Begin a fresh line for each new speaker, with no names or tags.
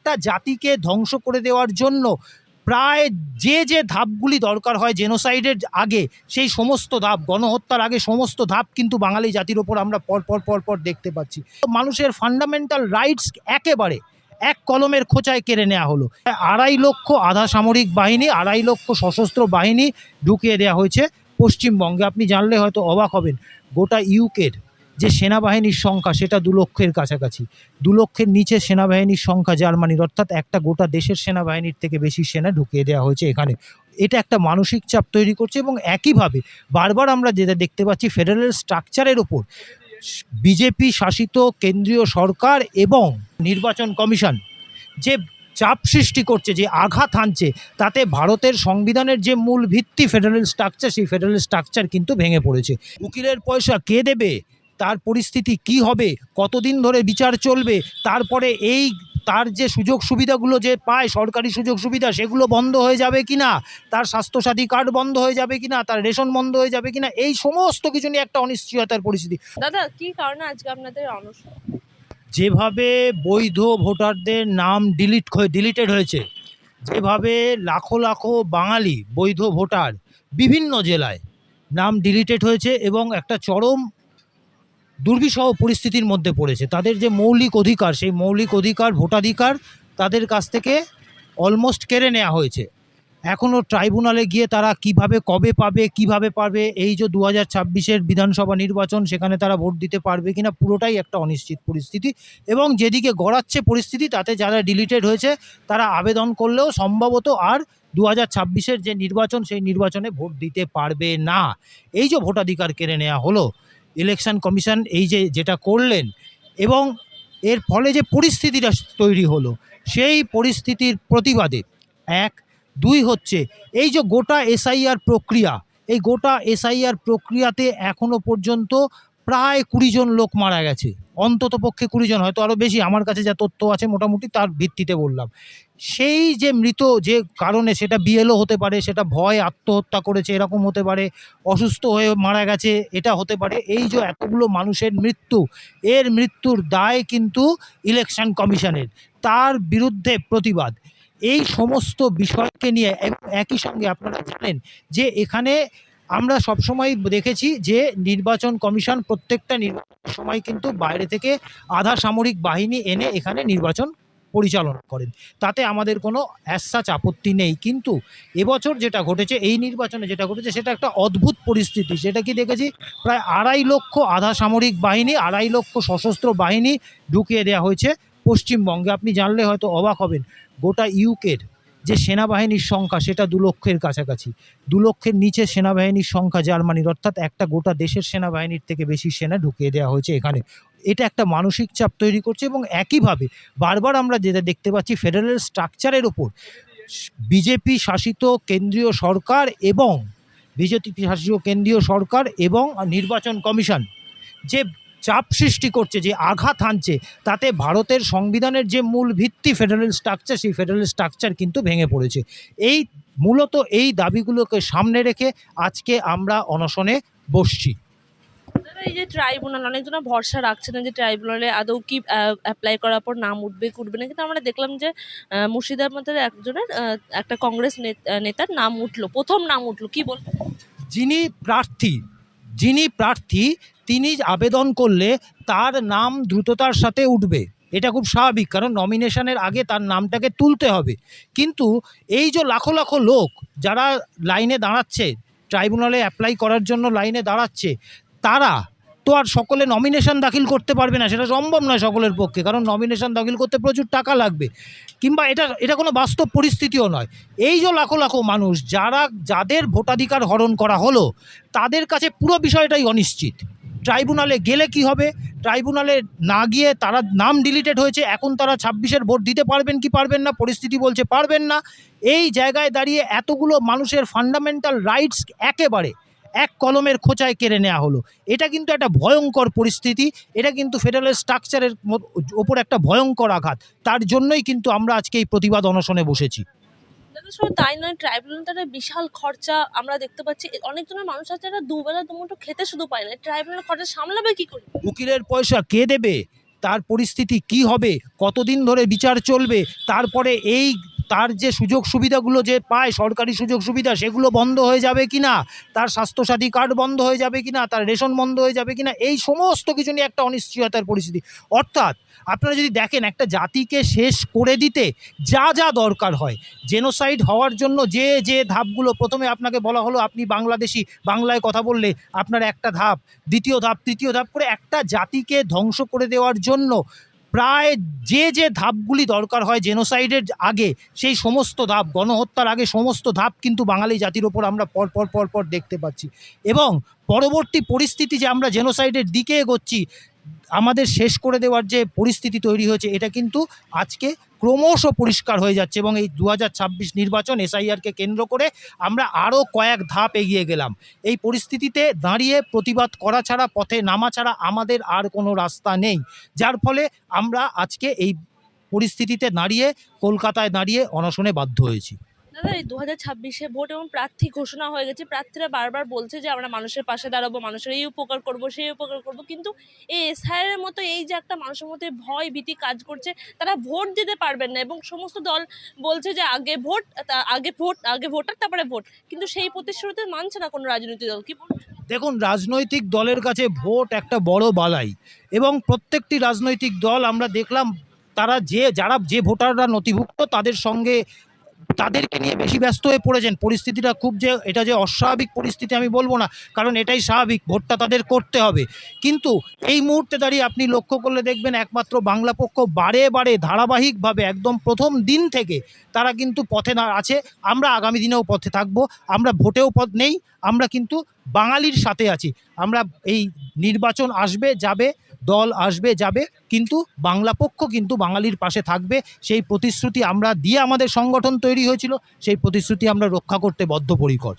একটা জাতিকে ধ্বংস করে দেওয়ার জন্য প্রায় যে ধাপগুলি দরকার হয় জেনোসাইডের আগে, সেই সমস্ত ধাপ, গণহত্যার আগে সমস্ত ধাপ কিন্তু বাঙালি জাতির ওপর আমরা পর দেখতে পাচ্ছি। মানুষের ফান্ডামেন্টাল রাইটস একেবারে এক কলমের খোঁচায় কেড়ে নেওয়া হলো। 2.5 লক্ষ আধা সামরিক বাহিনী, 2.5 লক্ষ সশস্ত্র বাহিনী ঢুকিয়ে দেওয়া হয়েছে পশ্চিমবঙ্গে। আপনি জানলে হয়তো অবাক হবেন, গোটা ইউকের যে সেনাবাহিনীর সংখ্যা সেটা 2 লক্ষের কাছাকাছি। 2 লক্ষের নিচে সেনাবাহিনীর সংখ্যা জার্মানির, অর্থাৎ একটা গোটা দেশের সেনাবাহিনীর থেকে বেশি সেনা ঢুকিয়ে দেওয়া হয়েছে এখানে। এটা একটা মানসিক চাপ তৈরি করছে এবং একইভাবে বারবার আমরা যেটা দেখতে পাচ্ছি, ফেডারেল স্ট্রাকচারের ওপর বিজেপি শাসিত কেন্দ্রীয় সরকার এবং নির্বাচন কমিশন যে চাপ সৃষ্টি করছে, যে আঘাত হানছে, তাতে ভারতের সংবিধানের যে মূল ভিত্তি ফেডারেল স্ট্রাকচার, সেই ফেডারেল স্ট্রাকচার কিন্তু ভেঙে পড়েছে। উকিলের পয়সা কে দেবে, তার পরিস্থিতি কি হবে, কতদিন ধরে বিচার চলবে, তারপরে তার যে সুযোগ সুবিধাগুলো যে পায়, সরকারি সুযোগ সুবিধা, সেগুলো বন্ধ হয়ে যাবে কিনা, তার স্বাস্থ্যসাথী কার্ড বন্ধ হয়ে যাবে কিনা, তার রেশন বন্ধ হয়ে যাবে কিনা, এই সমস্ত কিছু নিয়ে একটা অনিশ্চয়তার পরিস্থিতি।
দাদা, কি কারণে আজকে আপনাদের অনশন?
যেভাবে বৈধ ভোটারদের নাম ডিলিটেড হয়েছে, যেভাবে লাখো লাখো বাঙালি বৈধ ভোটার বিভিন্ন জেলায় নাম ডিলিটেড হয়েছে এবং একটা চরম দুর্বিষহ পরিস্থিতির মধ্যে পড়েছে, তাদের যে মৌলিক অধিকার, সেই মৌলিক অধিকার, ভোটাধিকার তাদের কাছ থেকে অলমোস্ট কেড়ে নেওয়া হয়েছে। এখনও ট্রাইব্যুনালে গিয়ে তারা কবে পাবে, এই যে 2026-এর বিধানসভা নির্বাচন, সেখানে তারা ভোট দিতে পারবে কিনা, পুরোটাই একটা অনিশ্চিত পরিস্থিতি। এবং যেদিকে গড়াচ্ছে পরিস্থিতি, তাতে যারা ডিলিটেড হয়েছে তারা আবেদন করলেও সম্ভবত আর 2026-এর যে নির্বাচন, সেই নির্বাচনে ভোট দিতে পারবে না। এই যে ভোটাধিকার কেড়ে নেওয়া হলো, ইলেকশন কমিশন যেটা করলেন, এবং এর ফলে যে পরিস্থিতিটা তৈরি হলো, সেই পরিস্থিতির প্রতিবাদে 2 হচ্ছে এই যে গোটা এসআইআর প্রক্রিয়া, এই গোটা এসআইআর প্রক্রিয়াতে এখনো পর্যন্ত প্রায় 20 জন লোক মারা গেছে, অন্তত পক্ষে 20 জন, হয়তো আরও বেশি, আমার কাছে যা তথ্য আছে মোটামুটি তার ভিত্তিতে বললাম। সেই যে মৃত যে কারণে, সেটা বিএলও হতে পারে, সেটা ভয় আত্মহত্যা করেছে এরকম হতে পারে, অসুস্থ হয়ে মারা গেছে এটা হতে পারে, এই যে এতগুলো মানুষের মৃত্যু, এর মৃত্যুর দায় কিন্তু ইলেকশন কমিশনের, তার বিরুদ্ধে প্রতিবাদ, এই সমস্ত বিষয়কে নিয়ে। একই সঙ্গে আপনারা জানেন যে এখানে আমরা সবসময় দেখেছি যে নির্বাচন কমিশন প্রত্যেকটা নির্বাচনের সময় কিন্তু বাইরে থেকে আধা সামরিক বাহিনী এনে এখানে নির্বাচন পরিচালনা করেন, তাতে আমাদের কোনো অ্যাজ আপত্তি নেই। কিন্তু এবছর যেটা ঘটেছে, এই নির্বাচনে যেটা ঘটেছে, সেটা একটা অদ্ভুত পরিস্থিতি। সেটা কি দেখেছি, প্রায় 2.5 লক্ষ আধা সামরিক বাহিনী, 2.5 লক্ষ সশস্ত্র বাহিনী ঢুকিয়ে দেওয়া হয়েছে পশ্চিমবঙ্গে। আপনি জানলে হয়তো অবাক হবেন, গোটা ইউকের যে সেনাবাহিনীর সংখ্যা সেটা 2 লক্ষের কাছাকাছি। 2 লক্ষের নিচে সেনাবাহিনীর সংখ্যা জার্মানির, অর্থাৎ একটা গোটা দেশের সেনাবাহিনীর থেকে বেশি সেনা ঢুকিয়ে দেওয়া হয়েছে এখানে। এটা একটা মানসিক চাপ তৈরি করছে এবং একইভাবে বারবার আমরা যেটা দেখতে পাচ্ছি, ফেডারেল স্ট্রাকচারের ওপর বিজেপি শাসিত কেন্দ্রীয় সরকার এবং নির্বাচন কমিশন যে চাপ সৃষ্টি করছে, যে আঘাত হানছে, তাতে ভারতের সংবিধানের যে মূল ভিত্তি ফেডারেল স্ট্রাকচার, সেই ফেডারেল স্ট্রাকচার কিন্তু ভেঙে পড়েছে। মূলত এই দাবিগুলোকে সামনে রেখে আজকে আমরা অনশনে বসছি।
এই যে ট্রাইব্যুনাল, অনেকজন ভরসা রাখছে না যে ট্রাইব্যুনালে আদৌ কি অ্যাপ্লাই করার পর নাম উঠবে না, কিন্তু আমরা দেখলাম যে মুর্শিদাবাদের একজনের একটা কংগ্রেস নেতার নাম উঠলো, প্রথম নাম উঠলো, কি বলবেন?
যিনি প্রার্থী তিনি আবেদন করলে তার নাম দ্রুততার সাথে উঠবে, এটা খুব স্বাভাবিক, কারণ নমিনেশনের আগে তার নামটাকে তুলতে হবে। কিন্তু এই যে লাখো লাখো লোক যারা লাইনে দাঁড়াচ্ছে, ট্রাইব্যুনালে অ্যাপ্লাই করার জন্য লাইনে দাঁড়াচ্ছে, তারা তো আর সকলে নমিনেশন দাখিল করতে পারবে না, সেটা সম্ভব নয় সকলের পক্ষে, কারণ নমিনেশন দাখিল করতে প্রচুর টাকা লাগবে, কিংবা এটা কোনো বাস্তব পরিস্থিতিও নয়। এই যে লাখো লাখো মানুষ যাদের ভোটাধিকার হরণ করা হলো, তাদের কাছে পুরো বিষয়টাই অনিশ্চিত। ট্রাইব্যুনালে গেলে কি হবে, ট্রাইব্যুনালে না গিয়ে তারা নাম ডিলিটেড হয়েছে, এখন তারা 26-এর ভোট দিতে পারবেন কি পারবেন না, পরিস্থিতি বলছে পারবেন না। এই জায়গায় দাঁড়িয়ে এতগুলো মানুষের ফান্ডামেন্টাল রাইটস একেবারে এক কলমের খোঁচায় কেড়ে নেওয়া হলো, এটা কিন্তু একটা ভয়ঙ্কর পরিস্থিতি, এটা কিন্তু ফেডারেল স্ট্রাকচারের ওপর একটা ভয়ঙ্কর আঘাত। তার জন্যই কিন্তু আমরা আজকে এই প্রতিবাদ অনশনে বসেছি।
শুধু তাই নয়, ট্রাইব্যুনালটা বিশাল খরচা আমরা দেখতে পাচ্ছি, অনেকজনের মানুষ আছে যারা দুবেলা দুমুঠো খেতে শুধু পায় না, ট্রাইব্যুনাল খরচা সামলাবে কি করে?
উকিলের পয়সা কে দেবে, তার পরিস্থিতি কি হবে, কতদিন ধরে বিচার চলবে, তারপরে তার যে সুযোগ সুবিধাগুলো যে পায়, সরকারি সুযোগ সুবিধা, সেগুলো বন্ধ হয়ে যাবে কিনা, তার স্বাস্থ্যসাথী কার্ড বন্ধ হয়ে যাবে কিনা, তার রেশন বন্ধ হয়ে যাবে কিনা, এই সমস্ত কিছু নিয়ে একটা অনিশ্চয়তার পরিস্থিতি। অর্থাৎ আপনারা যদি দেখেন, একটা জাতিকে শেষ করে দিতে যা যা দরকার হয়, জেনোসাইড হওয়ার জন্য যে যে ধাপগুলো, প্রথমে আপনাকে বলা হলো আপনি বাংলাদেশি, বাংলায় কথা বললে আপনার একটা ধাপ, দ্বিতীয় ধাপ, তৃতীয় ধাপ করে একটা জাতিকে ধ্বংস করে দেওয়ার জন্য প্রায় যে যে ধাপগুলি দরকার হয় জেনোসাইডের আগে, সেই সমস্ত ধাপ, গণহত্যার আগে সমস্ত ধাপ কিন্তু বাঙালি জাতির ওপর আমরা পর পর দেখতে পাচ্ছি। এবং পরবর্তী পরিস্থিতি যে আমরা জেনোসাইডের দিকে এগোচ্ছি, আমাদের শেষ করে দেওয়ার যে পরিস্থিতি তৈরি হয়েছে, এটা কিন্তু আজকে ক্রমশ পরিষ্কার হয়ে যাচ্ছে। এবং এই 2026 নির্বাচন এসআইআরকে কেন্দ্র করে আমরা আরও কয়েক ধাপ এগিয়ে গেলাম। এই পরিস্থিতিতে দাঁড়িয়ে প্রতিবাদ করা ছাড়া, পথে নামা ছাড়া আমাদের আর কোনো রাস্তা নেই, যার ফলে আমরা আজকে এই পরিস্থিতিতে দাঁড়িয়ে, কলকাতায় দাঁড়িয়ে অনশনে বাধ্য হয়েছি।
দাদা, এই 2026-এ ভোট এবং প্রার্থী ঘোষণা হয়ে গেছে। প্রার্থীরা বারবার বলছে যে আমরা মানুষের পাশে দাঁড়াবো, মানুষের এই উপকার করব, সেই উপকার করব। কিন্তু এই এসআইআর মতো এই যে একটা মানুষের মধ্যে ভয় ভীতি কাজ করছে, তারা ভোট দিতে পারবেন না এবং সমস্ত দল বলছে যে আগে ভোট, আগে ভোটার তারপরে ভোট। কিন্তু সেই প্রতিশ্রুতি মানছে না কোনো রাজনৈতিক দল। কি বলবেন?
দেখুন, রাজনৈতিক দলের কাছে ভোট একটা বড় বালাই, এবং প্রত্যেকটি রাজনৈতিক দল আমরা দেখলাম, তারা যারা যে ভোটাররা নথিভুক্ত তাদের সঙ্গে, তাদেরকে নিয়ে বেশি ব্যস্ত হয়ে পড়েছেন। পরিস্থিতিটা খুব যে এটা যে অস্বাভাবিক পরিস্থিতি আমি বলবো না, কারণ এটাই স্বাভাবিক, ভোটটা তাদের করতে হবে। কিন্তু এই মুহূর্তে দাঁড়িয়ে আপনি লক্ষ্য করলে দেখবেন, একমাত্র বাংলা পক্ষ বারে বারে ধারাবাহিকভাবে একদম প্রথম দিন থেকে তারা কিন্তু পথে আছে। আমরা আগামী দিনেও পথে থাকবো, আমরা ভোটেও পথ নেই, আমরা কিন্তু বাঙালির সাথে আছি। আমরা এই নির্বাচন আসবে যাবে, দল আসবে যাবে, কিন্তু বাংলা পক্ষ কিন্তু বাঙালির পাশে থাকবে। সেই প্রতিশ্রুতি আমরা দিয়ে আমাদের সংগঠন তৈরি হয়েছিল, সেই প্রতিশ্রুতি আমরা রক্ষা করতে বদ্ধপরিকর।